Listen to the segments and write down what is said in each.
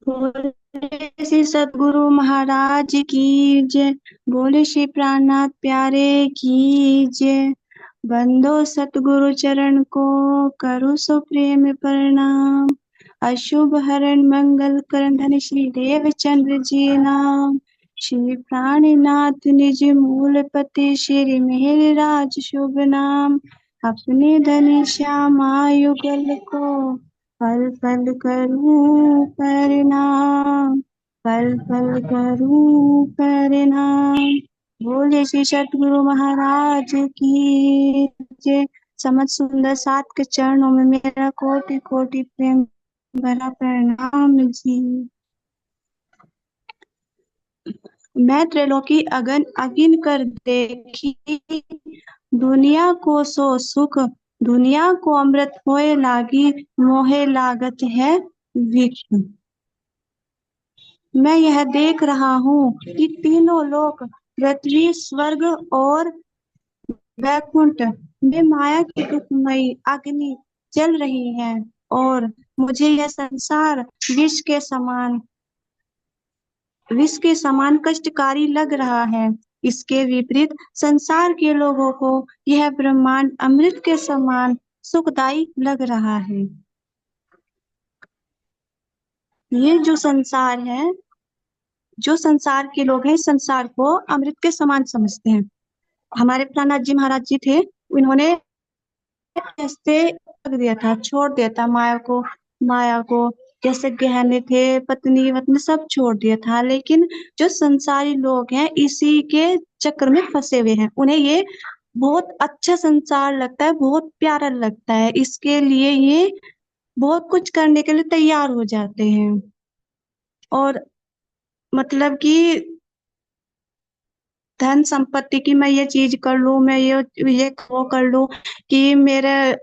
बोले श्री सतगुरु महाराज की जय। बोले श्री प्राणनाथ प्यारे की जय। बंदो सतगुरु चरण को, करो सो प्रेम प्रणाम। अशुभ हरण मंगल करण धन श्री देवचंद्र जी नाम। श्री प्राणनाथ निज मूल पति, श्री मेहर राज शुभ नाम। अपने धन श्यामा युगल को, पल पल करूं प्रणाम। पल पल करूं प्रणाम। बोले श्री सतगुरु महाराज की जय। समझ सुंदर सात के चरणों में मेरा कोटि कोटि प्रेम भरा प्रणाम जी। मैं त्रैलोकी अगन अगिन कर देखी, दुनिया को सो सुख, दुनिया को अमृत होए लागी, मोहे लागत है विष। मैं यह देख रहा हूँ कि तीनों लोक, पृथ्वी स्वर्ग और वैकुंठ में माया की दुखमयी अग्नि जल रही है, और मुझे यह संसार विष के समान कष्टकारी लग रहा है। इसके विपरीत संसार के लोगों को यह ब्रह्मांड अमृत के समान सुखदायी लग रहा है। ये जो संसार के लोग हैं, इस संसार को अमृत के समान समझते हैं। हमारे प्राणनाथ जी महाराज जी थे, उन्होंने ऐसे रख दिया था, छोड़ दिया था माया को जैसे गहने थे, पत्नी वत्नी सब छोड़ दिया था। लेकिन जो संसारी लोग हैं, इसी के चक्कर में फंसे हुए हैं। उन्हें ये बहुत अच्छा संसार लगता है, बहुत प्यारा लगता है, इसके लिए ये बहुत कुछ करने के लिए तैयार हो जाते हैं। और मतलब कि धन संपत्ति की, मैं ये चीज कर लूं, मैं ये वो कर लूं कि मेरे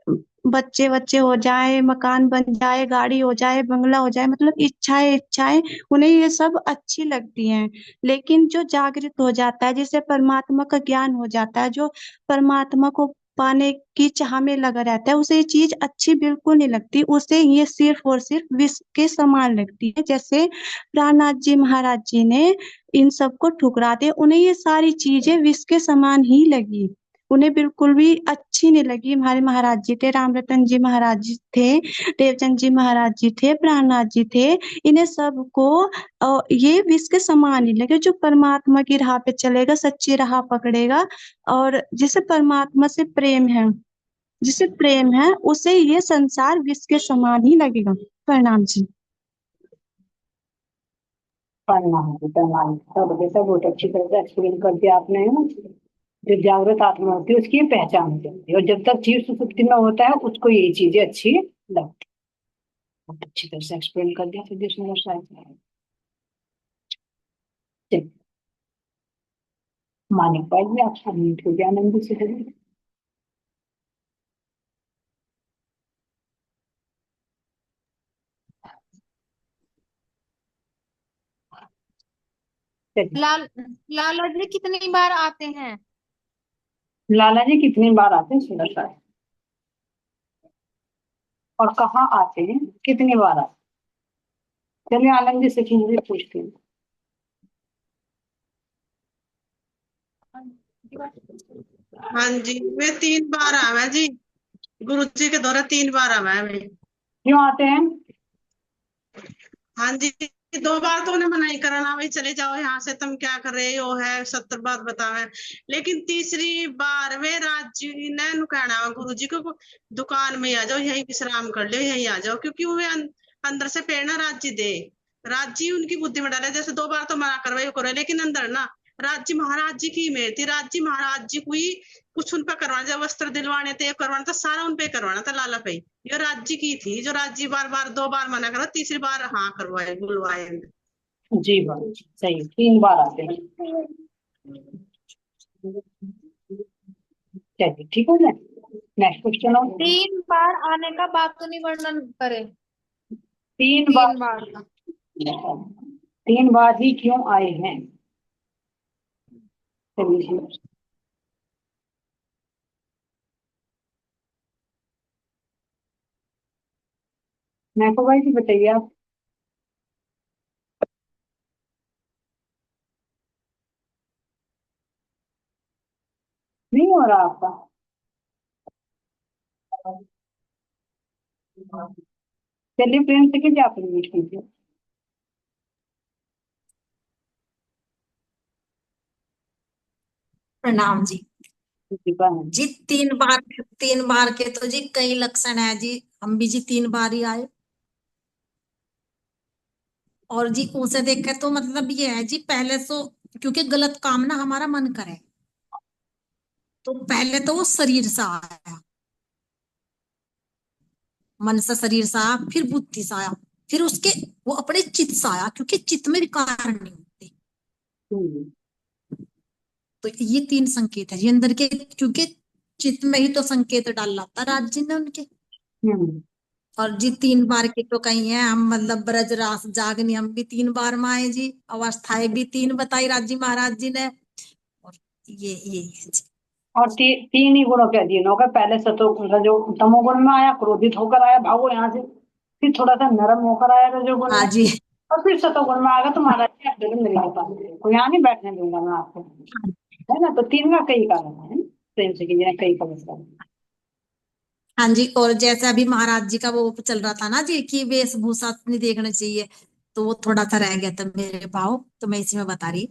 बच्चे बच्चे हो जाए, मकान बन जाए, गाड़ी हो जाए, बंगला हो जाए, मतलब इच्छाएं इच्छाएं, उन्हें ये सब अच्छी लगती हैं। लेकिन जो जागृत हो जाता है, जिसे परमात्मा का ज्ञान हो जाता है, जो परमात्मा को पाने की चाह में लगा रहता है, उसे ये चीज अच्छी बिल्कुल नहीं लगती। उसे ये सिर्फ और सिर्फ विष के समान लगती है। जैसे प्राणनाथ जी महाराज जी ने इन सबको ठुकरा दिया, उन्हें ये सारी चीजें विष के समान ही लगी, उन्हें बिल्कुल भी अच्छी नहीं लगी। हमारे महाराज जी थे, रामरतन जी महाराज जी थे, देवचंद जी महाराज जी थे, प्राणनाथ जी थे, इन्हें सबको ये विष के समान ही लगे। जो परमात्मा की राह पे चलेगा, सच्ची राह पकड़ेगा, और जिसे परमात्मा से प्रेम है, जिसे प्रेम है, उसे ये संसार विष के समान ही लगेगा। प्रणाम जी। प्रणाम जी, प्रणाम। सब बेटा बहुत अच्छी तरह से एक्सप्लेन कर दिया आपने, है ना। जो जागृत आत्मा होती है उसकी पहचान हो जाती है, और जब तक जीव सुसुप्ति में होता है उसको यही चीजें अच्छी लगती है। बहुत अच्छी तरह से एक्सप्लेन कर दिया सिद्धेश नगर साहब। चलिए, मानिक भाई में आपको मीट हो गया आनंद से करिए। चलिए। लाल लाला जी कितनी बार आते हैं? लाला जी कितनी बार आते हैं सुंदर साहब, और कहाँ आते हैं, कितनी बार आते हैं? चलिए आनंद जी से चीजें पूछते हैं। हाँ जी, मैं 3 बार आवा जी, गुरु जी के द्वारा 3 बार आवा है मैं। क्यों आते हैं? हाँ जी, 2 बार तो उन्हें मना ही कराना, भाई चले जाओ यहाँ से, तुम क्या कर रहे हो, है 70 बात बतावे। लेकिन तीसरी बार वे राज जी ने नु कहना गुरु जी को, दुकान में आ जाओ, यहीं विश्राम कर लो, यहीं आ जाओ, क्योंकि वे अंदर से प्रेरणा राज जी दे। राज जी उनकी बुद्धि में डाले, जैसे 2 बार तो मना करवाई करो, लेकिन अंदर ना राज जी महाराज जी की मेहर थी, राज जी महाराज जी को ही कुछ उन पर करवाना, जब वस्त्र दिलवाने थे, करवाना था, सारा उन पे करवाना था, लाला पे। ये राज्य की थी, जो राज्य बार बार 2 बार मना करा, तीसरी बार हाँ करवाए, बुलवाए। जी बात सही, 3 बार आते हैं। चलिए ठीक है ना। नेक्स्ट क्वेश्चन हो। 3 बार आने का बात तो नहीं वर्णन करे। 3 बार। 3 बार का 3 बार ही क्यों आए हैं? चलिए। मैं को भाई जी बताइए आप। चलिए प्रेम से कीजिए, आप मीट कीजिए। प्रणाम जी। दीपा है। जी 3 बार के तो जी कई लक्षण है जी, हम भी जी 3 बार ही आए। और जी उसे देख के तो मतलब ये है जी, पहले तो क्योंकि गलत काम ना हमारा मन करे, तो पहले तो वो शरीर से आया, मन से शरीर से आया, फिर बुद्धि से आया, फिर उसके वो अपने चित्त से आया, क्योंकि चित्त में विकार नहीं होते। हम्म, तो ये 3 संकेत है जी अंदर के, क्योंकि चित्त में ही तो संकेत डाल था राज जी ने उनके। हम्म, और जी 3 बार की तो कही है, हम मतलब ब्रज रास जागनी हम भी 3 बार में आए जी, अवस्थाएं भी 3 बताई राज जी महाराज जी ने। और ये है जी। और तीन ही गुणों के अधीन होकर, पहले सतो मतलब जो तमोगुण में आया, क्रोधित होकर आया, भागो यहाँ से। फिर थोड़ा सा नरम होकर आया रजोगुण हाँ में, जी। और फिर सतोगुण में आ गया। तुम्हारा मेरे पास कोई यहाँ नहीं बैठने दूंगा मैं आपको, है ना। तो तीन का कई कारण है ना? प्रेम से कीजिए, कई का मतलब। हाँ जी, और जैसे अभी महाराज जी का वो चल रहा था ना जी कि वेशभूषा नहीं देखना चाहिए, तो वो थोड़ा सा रह गया था मेरे भाव, तो मैं इसी में बता रही।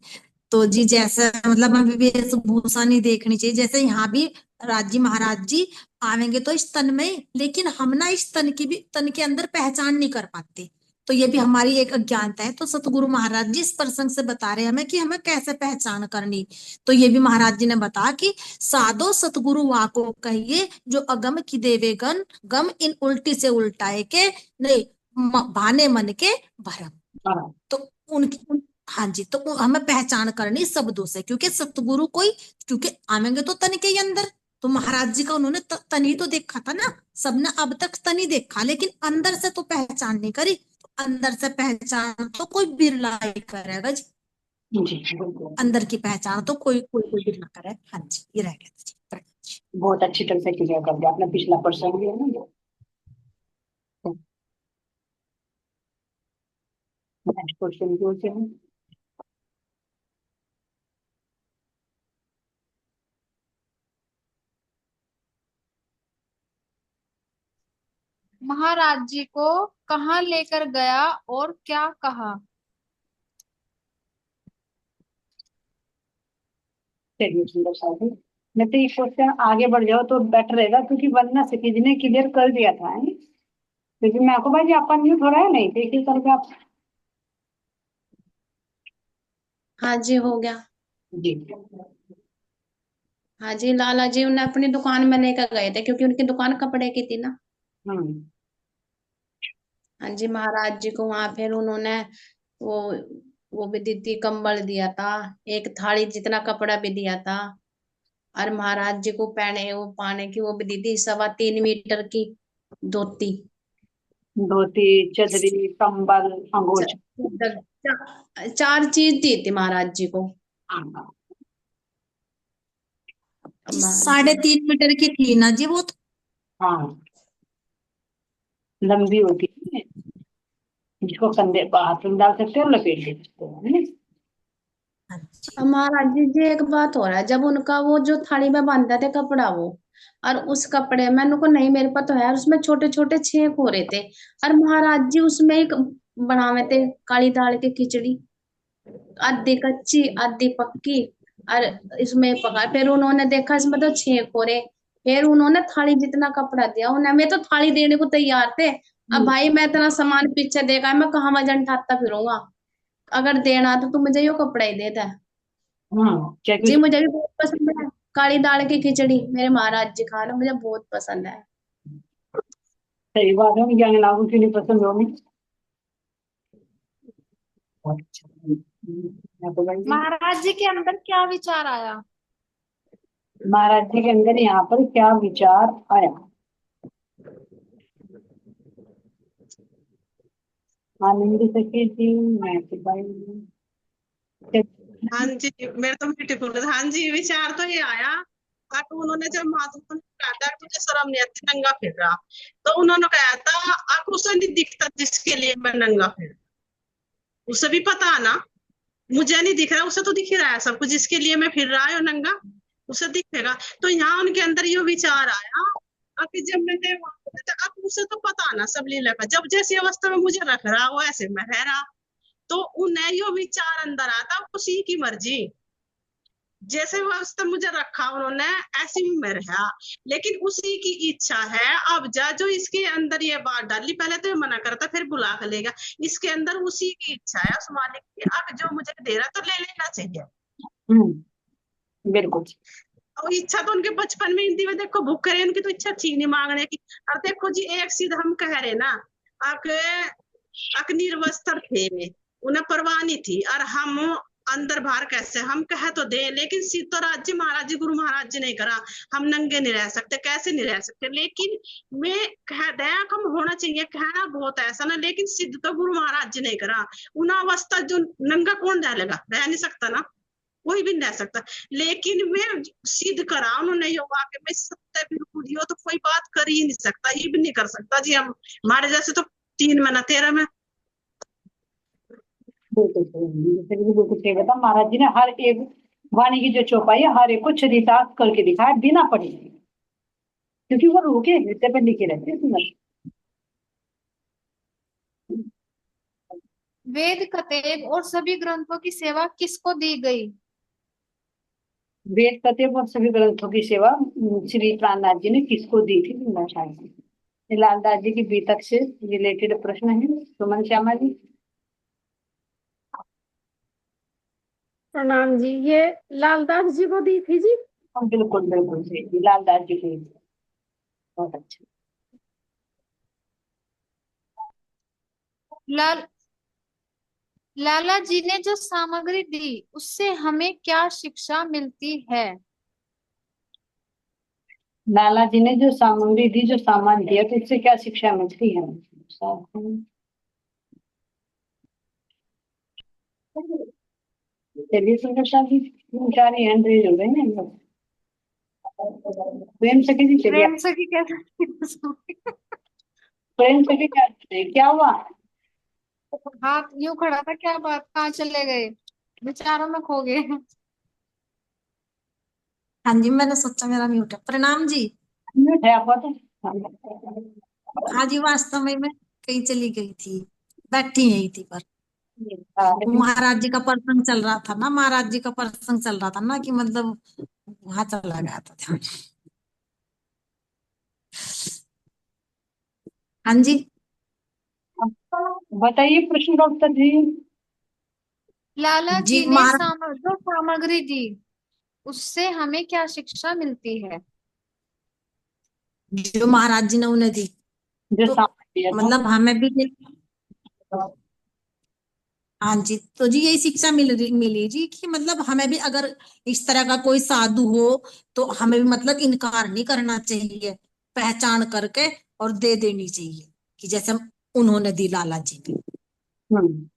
तो जी जैसे मतलब हमें वेशभूषा नहीं देखनी चाहिए, जैसे यहाँ भी राज जी महाराज जी आवेंगे तो इस तन में, लेकिन हम ना इस तन की भी, तन के अंदर पहचान नहीं कर पाते, तो ये भी हमारी एक अज्ञानता है। तो सतगुरु महाराज जी इस प्रसंग से बता रहे हैं हमें कि हमें कैसे पहचान करनी। तो ये भी महाराज जी ने बताया कि साधो सतगुरु वाको कहिए, जो अगम की देवे गण, गम इन उल्टी से उल्टाए के नहीं, भाने मन के भरम। हाँ, तो उनकी, हाँ जी, तो हमें पहचान करनी शब्दों से, क्योंकि सतगुरु कोई, क्योंकि आवेंगे तो तन के ही अंदर। तो महाराज जी का उन्होंने तन ही तो देखा था ना, सबने अब तक तन ही देखा, लेकिन अंदर से तो पहचान नहीं करी। तो अंदर से पहचान तो कोई बिरला ही करेगा जी, जी बिल्कुल। अंदर की पहचान तो कोई कोई कोई बिरला करे। हाँ जी, ये रह गया था जी। बहुत अच्छी तरह से क्लियर कर दिया आपने, पिछला प्रश्न भी है ना। नेक्स्ट क्वेश्चन जो है, महाराज जी को कहाँ लेकर गया और क्या कहा? चलिए सुंदर साहब जी, मैं तो ये क्वेश्चन आगे बढ़ जाओ तो बेटर रहेगा, क्योंकि वरना सिटीज ने क्लियर कर दिया था, है ना? क्योंकि मैं आपको भाई जी आपका न्यूज हो रहा है नहीं, देखिए करके आप। हाँ जी, हो गया। जी। हाँ जी, लाला जी उन्हें अपनी दुकान में लेकर गए थे, क्योंकि उनकी दुकान कपड़े की थी ना। हम्म, हाँ जी, महाराज जी को वहां फिर उन्होंने वो वो भी दी थी, कंबल दिया था, एक थाली जितना कपड़ा भी दिया था। और महाराज जी को पहने वो पाने की वो भी दी थी 3.25 मीटर की धोती। धोती, चदरी, कंबल, अंगोछ। चार चीज दी थी महाराज जी को। हाँ, जी महाराज जी 3.5 मीटर की थी ना जी वो तो। हाँ, लंबी होती है, जिसको कंधे पर हाथ में डाल सकते हो, लपेट दे सकते हो, है ना? हाँ जी। अब महाराज जी एक बात हो रहा है, जब उनका वो जो थाली में बांधते थे कपड़ा वो, और उस कपड़े में उनको नहीं, मेरे पास तो है, उसमें छोटे छोटे छेद हो रहे थे। और महाराज जी उसमें एक बनावे थे काली दाल की खिचड़ी, आधी कच्ची आधी पक्की। और इसमें पका, फिर उन्होंने देखा इसमें तो छेद हो रहे, फिर उन्होंने थाली जितना कपड़ा दिया उन्हें, मैं तो थाली देने को तैयार थे। अब भाई मैं इतना सामान पीछे देखा है, मैं कहाँ वजन उठाता फिरूंगा, अगर देना तो तू मुझे यो कपड़ा ही दे दे। क्या जी कुछ। मुझे भी बहुत पसंद है काली दाल की खिचड़ी, मेरे महाराज जी खाना मुझे बहुत पसंद है। सही बात है, ज्ञान लागू क्यों नहीं पसंद होगी। अच्छा, मैं तो भाई जी, महाराज जी के अंदर क्या विचार आया? महाराज जी के अंदर यहाँ पर क्या विचार आया। आनंद सखी जी, मैं तो भाई हाँ जी, मेरे तो ब्यूटीफुल। हाँ जी, विचार तो ये आया। बट उन्होंने जब माधु को कहा था तुझे शर्म नहीं आती नंगा फिर रहा, तो उन्होंने कहा था आपको उसे नहीं दिखता जिसके लिए मैं नंगा फिर, उसे भी पता है ना, मुझे नहीं दिख रहा, उसे तो दिख ही रहा है सब कुछ, जिसके लिए मैं फिर रहा है नंगा उसे दिखेगा। तो यहाँ उनके अंदर ये विचार आया अब जब मैंने अब उसे तो पता ना सब लीला का, जब जैसी अवस्था में मुझे रख रहा वो ऐसे में रह रहा, तो उन्हें यो विचार अंदर आता उसी की मर्जी, जैसे अवस्था मुझे रखा उन्होंने ऐसी ही मैं रहा, लेकिन उसी की इच्छा है। अब जा जो इसके अंदर ये बात डाली, पहले तो ये मना करता फिर बुला कर लेगा, इसके अंदर उसी की इच्छा है उस मालिक की, अब जो मुझे दे रहा तो ले लेना चाहिए। बिल्कुल। और इच्छा तो उनके बचपन में हिंदी में देखो भूख रहे, उनकी तो इच्छा थी नहीं मांगने की। और देखो जी एक सीध हम कह रहे ना, अक निर्वस्त्र थे वे, उन्हें परवाह नहीं थी, और हम अंदर बाहर कैसे हम कह तो दे, लेकिन सिद्ध तो राज्य महाराज जी गुरु महाराज जी नहीं करा, हम नंगे नहीं रह सकते, कैसे नहीं रह सकते, लेकिन मैं कह दया कम होना चाहिए, कहना बहुत ऐसा ना, लेकिन सिद्ध तो गुरु महाराज जी नहीं करा। उन अवस्था जो नंगा कौन रह लेगा, रह नहीं सकता ना, कोई भी नहीं रह सकता, लेकिन वे सिद्ध करा उन्होंने योगा के मैं सत्य बिल्कुल, यो तो कोई बात कर ही नहीं सकता, ये भी नहीं कर सकता जी, हम हमारे जैसे तो 3 महीना 13 में। बिल्कुल सही, बिल्कुल सही बता। महाराज जी ने हर एक वाणी की जो चौपाई है हर एक को चरितार्थ करके दिखाया बिना पढ़े, क्योंकि वो रूह के हृदय पे लिखे रहते हैं सुंदर। वेद कतेब और सभी ग्रंथों की सेवा किसको दी गई? वेद कतेब और सभी ग्रंथों की सेवा श्री प्राणनाथ जी ने किसको दी थी सुंदर साहिब जी? ये लालदास जी की बीतक से रिलेटेड प्रश्न है, सुमन श्यामा जी। प्रणाम जी, ये लालदास जी को दी थी जी। हाँ, बिल्कुल बिल्कुल सही, लालदास जी की। बहुत अच्छा। लाल लाला जी ने जो सामग्री दी उससे हमें क्या शिक्षा मिलती है? लाला जी ने जो सामग्री दी, जो सामान दिया, तो इससे क्या शिक्षा मिलती है? चलिए सुंदर शाह जी, 3-4 हैंड रेज हो गए ना इन लोग। प्रेम सखी जी चलिए। प्रेम सखी क्या? प्रेम सखी क्या हुआ? हाथ यूं खड़ा था, क्या बात, कहाँ चले गए, विचारों में खो गए। हाँ जी, मैंने सोचा मेरा म्यूट है। प्रणाम जी। म्यूट है आपका तो। हाँ जी, वास्तव में मैं कहीं चली गई थी, बैठी यही थी, पर महाराज जी का प्रसंग चल रहा था ना, महाराज जी का प्रसंग चल रहा था ना, कि मतलब वहां चला गया था ध्यान। हाँ जी, बताइए प्रश्न का उत्तर जी। लाला जी जी ने महाराज जो सामग्री दी उससे हमें क्या शिक्षा मिलती है? जो महाराज जी ने उन्हें दी, जो तो सामान दिया था। मतलब हमें भी हाँ जी, तो जी यही शिक्षा मिली जी, कि मतलब हमें भी अगर इस तरह का कोई साधु हो तो हमें भी मतलब इनकार नहीं करना चाहिए, पहचान करके और दे देनी चाहिए, कि जैसे उन्होंने दी लाला जी ने। हम्म।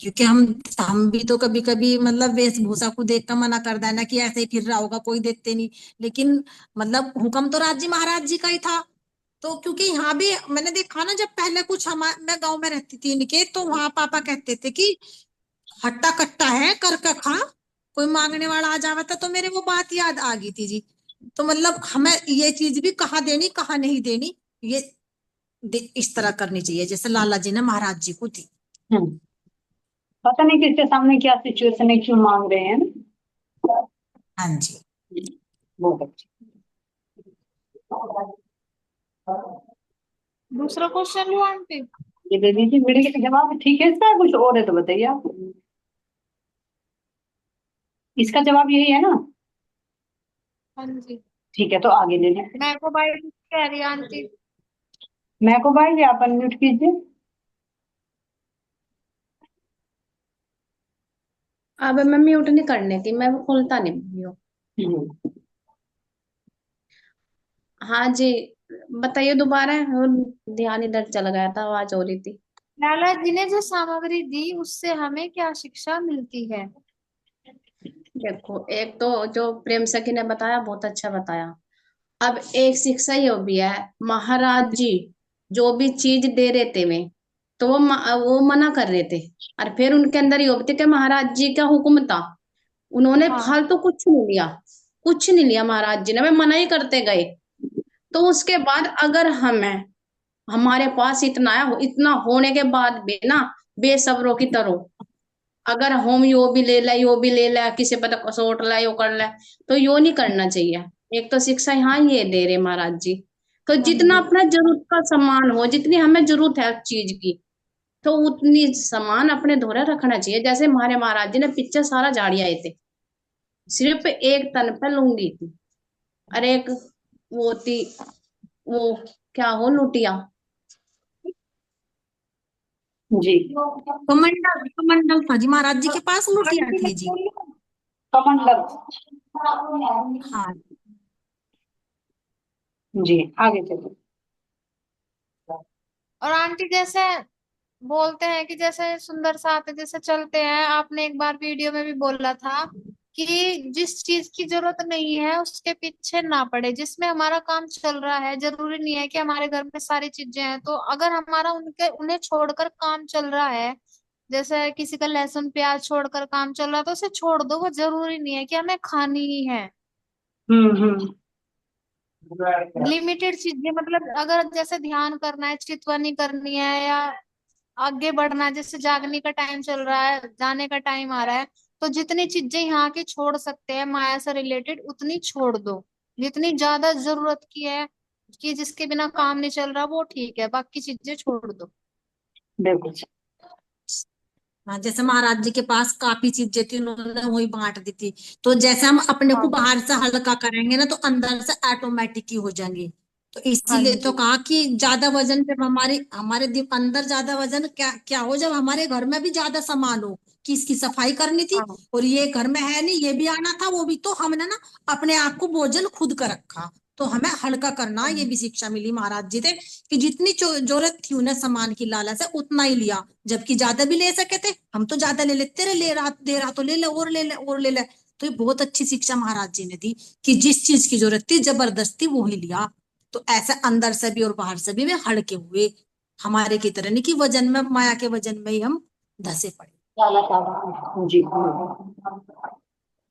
क्योंकि हम भी तो कभी कभी मतलब वेशभूषा को देख कर मना कर देना कि ऐसे ही फिर रहा होगा, कोई देखते नहीं, लेकिन मतलब हुक्म तो राज्य महाराज जी का ही था। तो क्योंकि यहाँ भी मैंने देखा ना, जब पहले कुछ मैं गांव में रहती थी इनके, तो वहां पापा कहते थे कि हट्टा कट्टा है, कर का खा, कोई मांगने वाला आ जावा था, तो मेरे वो बात याद आ गई थी जी। तो मतलब हमें ये चीज भी कहाँ देनी कहाँ नहीं देनी, ये इस तरह करनी चाहिए जैसे लाला जी ने महाराज जी को दी। पता नहीं किसके सामने क्या सिचुएशन है, क्यों मांग रहे हैं ना। हाँ जी, बहुत अच्छा। दूसरा क्वेश्चन लो आंटी। ये दे दीजिए, मेरे के जवाब ठीक है इसका, कुछ और है तो बताइए आप। इसका जवाब यही है ना? हाँ जी, ठीक है, तो आगे ले लीजिए। मैं को बाई कह रही है आंटी। मैं को भाई आप अनम्यूट कीजिए। अब मैं म्यूट नहीं करने की, मैं खोलता नहीं वीडियो। हाँ जी, बताइए दोबारा, और ध्यान इधर चला गया था, आवाज हो रही थी। लाला जी ने जो सामग्री दी उससे हमें क्या शिक्षा मिलती है? देखो, एक तो जो प्रेम सखी ने बताया बहुत अच्छा बताया। अब एक शिक्षा ये भी है, महाराज जी जो भी चीज दे रहे थे में, तो वो मना कर रहे थे, और फिर उनके अंदर ये होते कि महाराज जी का हुक्म था, उन्होंने हाँ। फालतू कुछ नहीं लिया, कुछ नहीं लिया महाराज जी ने, हमें मना ही करते गए। तो उसके बाद अगर हमें, हमारे पास इतना है, इतना होने के बाद भी ना बेसब्रों की तरह अगर हम यो भी ले ला, यो भी ले ला, किसी पता सोट ला, यो कर ला, तो यो नहीं करना चाहिए। एक तो शिक्षा यहाँ ये दे रहे महाराज जी। तो जितना अपना जरूरत का सामान हो, जितनी हमें जरूरत है चीज की, तो उतनी सामान अपने धोरे रखना चाहिए। जैसे हमारे महाराज जी ने पीछे सारा झाड़ी आए थे, सिर्फ एक तन पे लूंगी थी, और एक वो थी, वो क्या हो, लुटिया। जी कमंडल, कमंडल था जी महाराज जी के पास, लुटिया थी जी। कमंडल। हाँ जी आगे चलो। और आंटी जैसे बोलते हैं कि जैसे सुंदर साथ जैसे चलते हैं, आपने एक बार वीडियो में भी बोला था कि जिस चीज की जरूरत नहीं है उसके पीछे ना पड़े, जिसमें हमारा काम चल रहा है। जरूरी नहीं है कि हमारे घर में सारी चीजें हैं, तो अगर हमारा उनके उन्हें छोड़कर काम चल रहा है, जैसे किसी का लहसुन प्याज छोड़कर काम चल रहा है, तो उसे छोड़ दो। वो जरूरी नहीं है कि हमें खानी ही है। हम्म। लिमिटेड चीजें, मतलब अगर जैसे ध्यान करना है, चितवनी करनी है, या आगे बढ़ना है, जैसे जागने का टाइम चल रहा है, जाने का टाइम आ रहा है, तो जितनी चीजें यहाँ की छोड़ सकते हैं माया से रिलेटेड उतनी छोड़ दो। जितनी ज्यादा जरूरत की है, कि जिसके बिना काम नहीं चल रहा, वो ठीक है, बाकी चीजें छोड़ दो। बिल्कुल। हाँ, जैसे महाराज जी के पास काफी चीजें थी, उन्होंने वही बांट दी थी। तो जैसे हम अपने को हाँ बाहर से हल्का करेंगे ना, तो अंदर से ऑटोमेटिक ही हो जाएंगे। तो हाँ इसीलिए तो जी। कहा कि ज्यादा वजन जब हमारे हमारे अंदर ज्यादा वजन क्या क्या हो, जब हमारे घर में भी ज्यादा सामान हो कि इसकी सफाई करनी थी, हाँ और ये घर में है नहीं, ये भी आना था, वो भी, तो हमने ना अपने आप को बोझल खुद कर रखा। तो हमें हल्का करना, ये भी शिक्षा मिली महाराज जी से कि जितनी जरूरत थी उन्हें सामान की लालच से उतना ही लिया, जबकि ज्यादा भी ले सके थे। हम तो ज्यादा ले लेते रहे, ले रहा दे रहा तो ले ले, और ले ले, और ले ले। तो ये बहुत अच्छी शिक्षा महाराज जी ने दी कि जिस चीज की जरूरत थी जबरदस्ती वो ही लिया। तो ऐसे अंदर से भी और बाहर से भी वे हल्के हुए, हमारे की तरह नहीं कि वजन में, माया के वजन में ही हम धसे पड़े। जी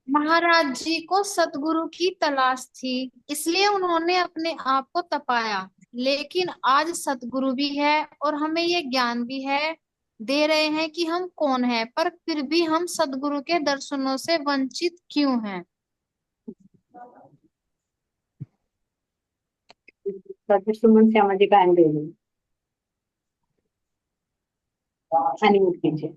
महाराज जी को सतगुरु की तलाश थी, इसलिए उन्होंने अपने आप को तपाया। लेकिन आज सतगुरु भी है और हमें ये ज्ञान भी है, दे रहे हैं कि हम कौन है, पर फिर भी हम सतगुरु के दर्शनों से वंचित क्यों हैं। सुमन श्यामा जी का एंड अनम्यूट कीजिए।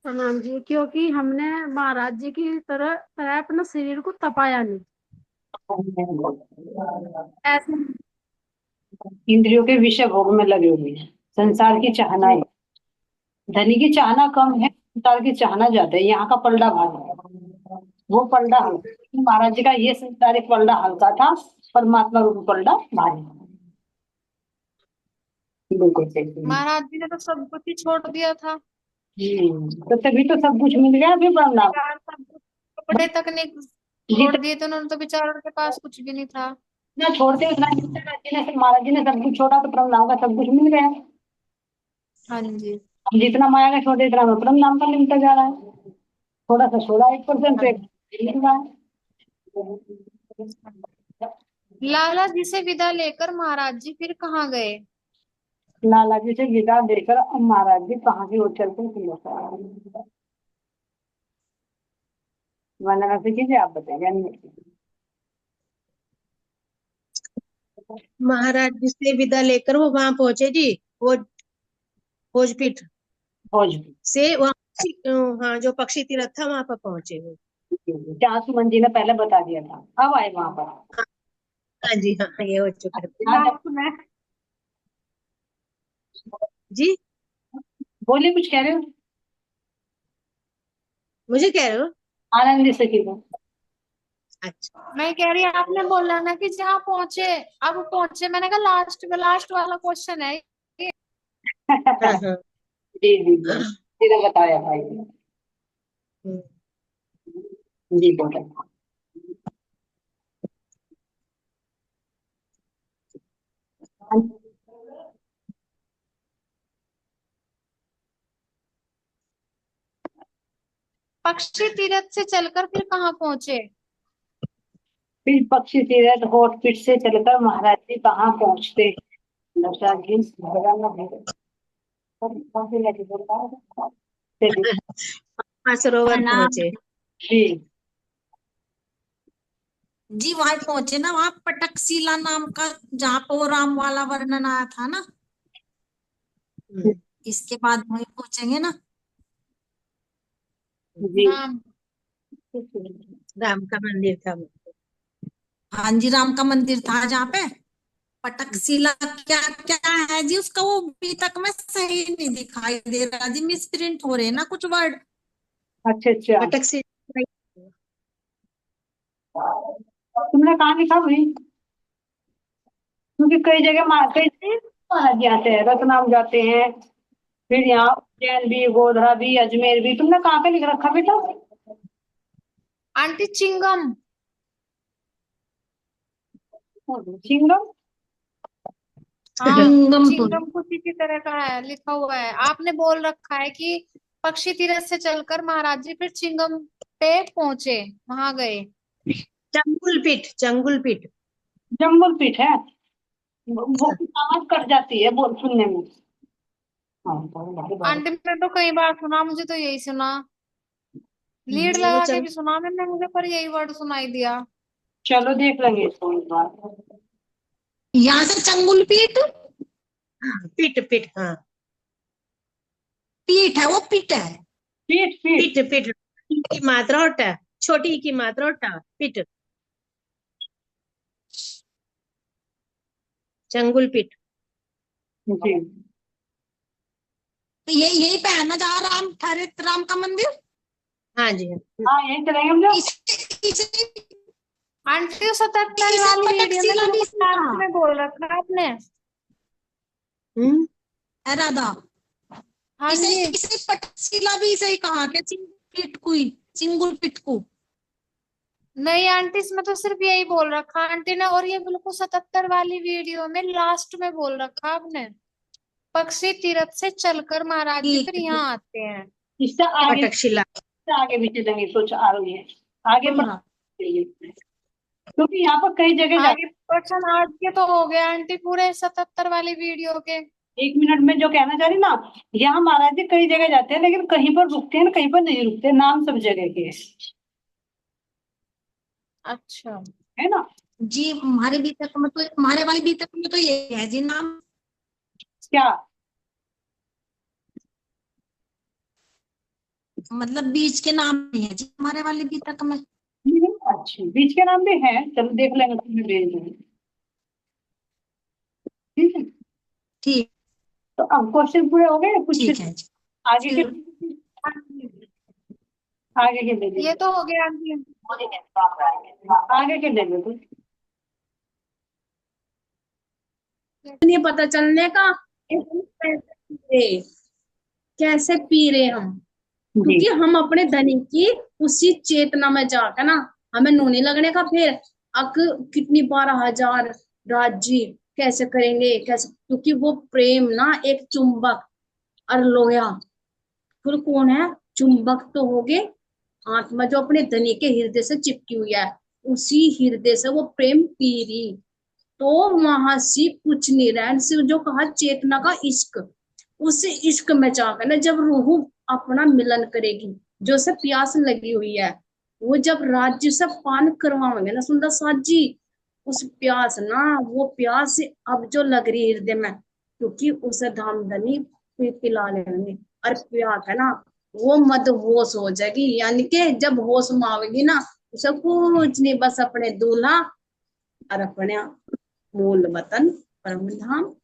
प्रणाम जी। क्योंकि हमने महाराज जी की तरह तरह अपना शरीर को तपाया नहीं ऐसे। इंद्रियों के विषय भोग में लगे हुए हैं, संसार की चाहनाएं। धनी की चाहना कम है, संसार की चाहना ज्यादा है। यहाँ का पलड़ा भारी है, वो पलड़ा हल्का। महाराज जी का ये संसारिक पलड़ा हल्का था, परमात्मा रूप पलड़ा भारी। बिल्कुल सही। महाराज जी ने तो सब कुछ ही छोड़ दिया था। तो तभी तो सब कुछ मिल गया, फिर प्रणाम। बेचारा सब कुछ, कपड़े तक नहीं छोड़ दिए थे उन्होंने, तो बेचारों के पास कुछ भी नहीं था। जितना छोड़ते उतना मिलता है। महाराज जी ने सब कुछ छोड़ा तो प्रभु का सब कुछ मिल गया। हाँ जी। हम जितना माया का छोड़ते इतना हमें प्रभु नाम का मिलता जा रहा है। थोड़ा सा छोड़ा 1% हाँ पे जी। मिल रहा है। लाला जी से विदा लेकर महाराज जी फिर कहाँ गए। लाला जी से विदा देकर अब महाराज जी कहाँ की ओर चलते थे। वंदना से कीजिए, आप बताइए। महाराज जी से विदा लेकर वो वहां पहुंचे जी, वो भोजपीठ भोज से वहां, हाँ जो पक्षी तीर्थ था वहां पर पहुंचे वो। जहाँ सुमन जी ने पहले बता दिया था, अब आए वहां पर। हाँ जी, हाँ ये हो चुका है। आज जी बोलिए, कुछ कह रहे हो? मुझे कह रहे हो? आनंद से की। अच्छा। मैं कह रही आपने बोला ना कि जहाँ पहुंचे, अब पहुंचे, मैंने कहा लास्ट में, लास्ट वाला क्वेश्चन है ये। हाँ हाँ। जी जी जी, सीधा बताया भाई। हम्म। जी बोले। पक्षी तीरथ से चलकर फिर कहाँ पहुंचे? फिर पक्षी तीरथ होठ पीठ से चलकर महाराज जी कहाँ पहुंचते? नवसाद जी चलिए। मानसरोवर है ना पहुंचे। जी जी, वहां पहुंचे ना, वहां पटकशिला नाम का, जहाँ पे वो राम वाला वर्णन आया था ना, इसके बाद वहीं पहुंचेंगे ना। जी राम राम का मंदिर था वो। हाँ जी, राम का मंदिर था जहाँ पे। पटकशिला क्या क्या है जी उसका, वो अभी तक में सही नहीं दिखाई दे रहा जी, मिस प्रिंट हो रहे हैं ना कुछ वर्ड। अच्छा अच्छा। कटक से तुमने कहाँ लिखा भाई? क्योंकि कई जगह कई महाराज जी आते हैं, रतनाम जाते हैं, फिर यहाँ उज्जैन भी, गोधरा भी, अजमेर भी। तुमने कहाँ पे लिख रखा बेटा? आंटी चिंगम। सिंगम। हाँ चिंगम तो चिंगम कुछ इसी तरह का है, लिखा हुआ है। आपने बोल रखा है कि पक्षी तीरथ से चलकर महाराज जी फिर चिंगम पे पहुंचे, वहां गए। चंगुल पीठ, चंगुल पीठ। जम्बल पीठ है। वो आवाज कट जाती है बोल सुनने में। हाँ, आंटी ने तो कई बार सुना, मुझे तो यही सुना, लीड वो लगा के भी सुना मैंने, मुझे पर यही वर्ड सुनाई दिया। चलो देख लेंगे इसको एक बार। यहाँ से चंगुल पीठ, पीठ पीठ, हाँ पीठ है, वो पीठ है। पीठ पीठ। पीठ पीठ की मात्रा होता है, छोटी की मात्रा होता है, पीठ, चंगुल पीठ। जी तो ये यही पे है ना जहाँ राम ठहरे, राम का मंदिर। हाँ जी हाँ। हाँ यही चलेंगे हम लोग। आंटी 77 इसे वाली वीडियो में पटकशिला भी बिल्कुल इसमें लास्ट था। में बोल रखा है आपने। है राधा, हाँ इसे जी इसे पटकशिला भी इसे ही कहा क्या, चिंगुल पीठ को ही, चिंगुल पीठ को। नहीं आंटी, इसमें तो सिर्फ यही बोल रखा आंटी ने, और ये बिल्कुल 77 वाली वीडियो में लास्ट में बोल रखा आपने, पक्षी तीरथ से चलकर महाराज जी ठीक फिर है, यहाँ आते हैं। इससे आगे, पटकशिला। इससे आगे भी चलेंगे, सोच आ रही है आगे बढ़ हाँ। क्योंकि यहाँ पर कई जगह आगे जाते। क्वेश्चन आज के तो हो गए आंटी, पूरे 77 वाली वीडियो के। 1 मिनट में जो कहना चाह रही ना, यहाँ महाराज जी कई जगह जाते हैं, लेकिन कहीं पर रुकते हैं, कहीं पर नहीं रुकते, नाम सब जगह के है। अच्छा है ना? जी, हमारे बीतक में तो, हमारे वाले बीतक में तो ये है जी नाम, क्या? मतलब बीच के नाम नहीं है जी हमारे वाले बीतक में। अच्छा, बीच के नाम भी है, चलो देख लेंगे, तुम्हें भेज देंगे। ठीक है, ठीक, तो अब क्वेश्चन पूरे हो गए कुछ? ठीक है जी। आगे के, आगे के दे ये दीजिए। तो हो गया आंटी। आगे के दे दीजिए। नहीं पता चलने का कैसे पी रहे हम, जी क्योंकि हम अपने धनी की उसी चेतना में जाकर ना, हमें नूनी लगने का फिर अक कितनी 12,000 राज्य कैसे करेंगे, कैसे, क्योंकि वो प्रेम ना एक चुंबक और लोया, फिर कौन है चुंबक तो हो गए, आत्मा जो अपने धनी के हृदय से चिपकी हुई है, उसी हृदय से वो प्रेम पी रही। तो वहां से कुछ नहीं रहा, सिर्फ जो कहा चेतना का इश्क, उस इश्क में जाकर ना जब रूह अपना मिलन करेगी, जो से प्यास लगी हुई है, वो जब राज्य से पान करवाएंगे ना सुंदर साथ जी, उस प्यास ना, वो प्यास अब जो लग रही है हृदय में, क्योंकि उसे धामधनी पिला लेंगे, और प्यास है ना वो मद होश हो जाएगी, यानी कि जब होश में आवेगी ना, उसे कुछ नहीं, बस अपने दूल्हा और अपने मूल वतन परम धाम।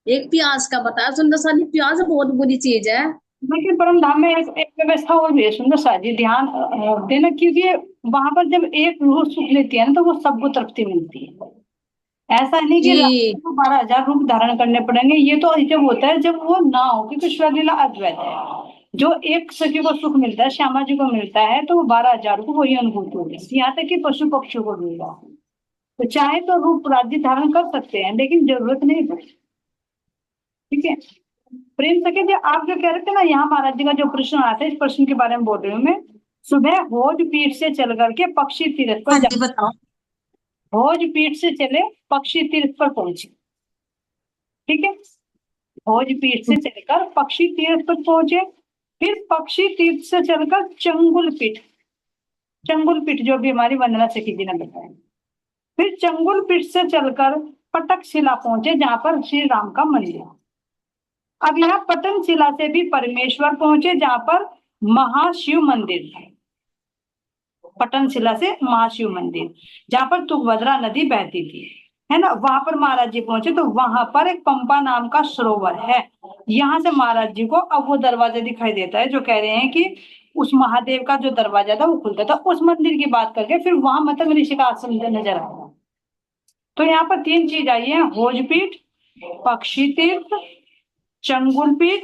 एक प्यास का बताया सुंदर सा जी, प्यास बहुत बुरी चीज है। लेकिन परम धाम में एक व्यवस्था और भी है सुंदर सा जी, ध्यान देना, क्योंकि वहां पर जब एक रूह सुख लेती है ना, तो वो सबको तृप्ति मिलती है। ऐसा नहीं कि जी 12,000 रूप धारण करने पड़ेंगे, ये तो जब होता है जब वो ना हो, क्योंकि ईश्वर लीला अद्वैत है। जो एक सखी को सुख मिलता है, श्यामा जी को मिलता है, तो वो 12,000 को वही अनुभूति होगी, यहाँ तक कि पशु पक्षियों को मिलेगा। तो चाहे तो रूप राज्य धारण कर सकते हैं, लेकिन जरूरत नहीं पड़ती। ठीक है, प्रेम सके जी, आप जो कह रहे थे ना, यहाँ महाराज जी का जो प्रश्न आया था, इस प्रश्न के बारे में बोल रही हूँ मैं। सुबह भोज पीठ से चल करके पक्षी तीर्थ पर हाँ जी बताओ। भोज पीठ से चले, पक्षी तीर्थ पर पहुंचे। ठीक है, भोज पीठ से चलकर पक्षी तीर्थ पर पहुंचे। फिर पक्षी तीर्थ से चलकर चंगुल पीठ, चंगुल पीठ जो भी हमारी वंदना सखी जी ने बताया। फिर चंगुल पीठ से चलकर पटक शिला पहुंचे, जहां पर श्री राम का मंदिर। अब यहाँ पटन शिला से भी परमेश्वर पहुंचे, जहां पर महाशिव मंदिर है। पटन शिला से महाशिव मंदिर, जहां पर तुंगभद्रा नदी बहती थी, है ना, वहां पर महाराज जी पहुंचे। तो वहां पर एक पंपा नाम का सरोवर है। यहाँ से महाराज जी को अब वो दरवाजा दिखाई देता है जो कह रहे हैं कि उस महादेव का जो दरवाजा था वो खुलता था। उस मंदिर की बात करके फिर वहां मतलब ऋषि का आश्रम नजर आया। तो यहाँ पर 3 चीज आई है, भोजपीठ, पक्षी तीर्थ, चंगुल पीठ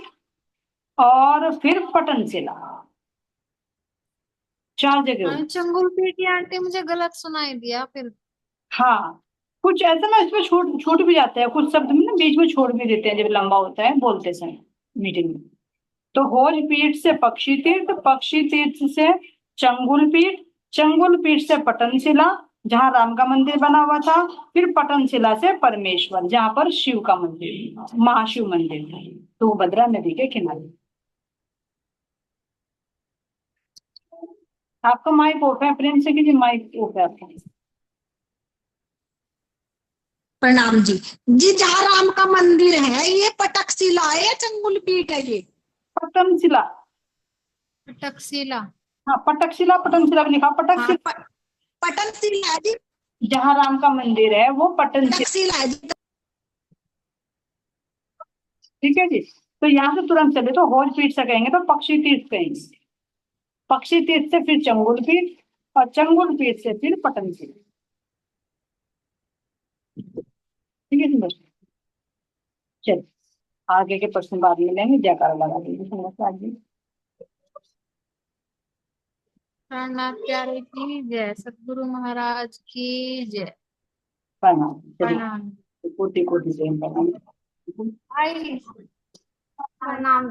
और फिर पटन शिला, 4 जगह। चंगुल पीटी आंटी मुझे गलत सुनाई दिया फिर। हाँ, कुछ ऐसा ना इसमें छूट छूट भी जाता है, कुछ शब्द में ना बीच में छोड़ भी देते हैं जब लंबा होता है बोलते समय मीटिंग में। तो भोज पीठ से पक्षी तीर्थ, पक्षी तीर्थ से चंगुल पीठ, चंगुल पीठ से पटन शिला जहाँ राम का मंदिर बना हुआ था, फिर पटन शिला से परमेश्वर जहाँ पर शिव का मंदिर, महाशिव मंदिर था, तो भद्रा नदी के किनारे। आपका माइक ऑफ है, प्रेम से कीजिए, माइक ऑफ है आपका। प्रणाम जी। जी जहाँ राम का मंदिर है ये पटक शिला है या चंगुल पीठ है? ये पटन शिला, टकसीला। हाँ पटक शिला, पटन शिला भी लिखा, पटक हाँ, शिला पटन शिला है जी, जहाँ राम का मंदिर है वो पटन पटक शिला। शिला है जी। ठीक है जी, तो यहाँ से तुरंत चले तो भोज पीठ से कहेंगे तो पक्षी तीर्थ कहेंगे, पक्षी तीर्थ से फिर चंगुल पीठ और चंगुल पीठ से फिर पटन पीठ। ठीक है जी बस, चलिए आगे के प्रश्न बाद में लेंगे। जयकारा लगा दीजिए समझ जी। प्राणनाथ प्यारे की जय, सतगुरु महाराज की जय। प्रणाम, चलिए प्रणाम। कोटि कोटि से प्रणाम। आई प्रणाम।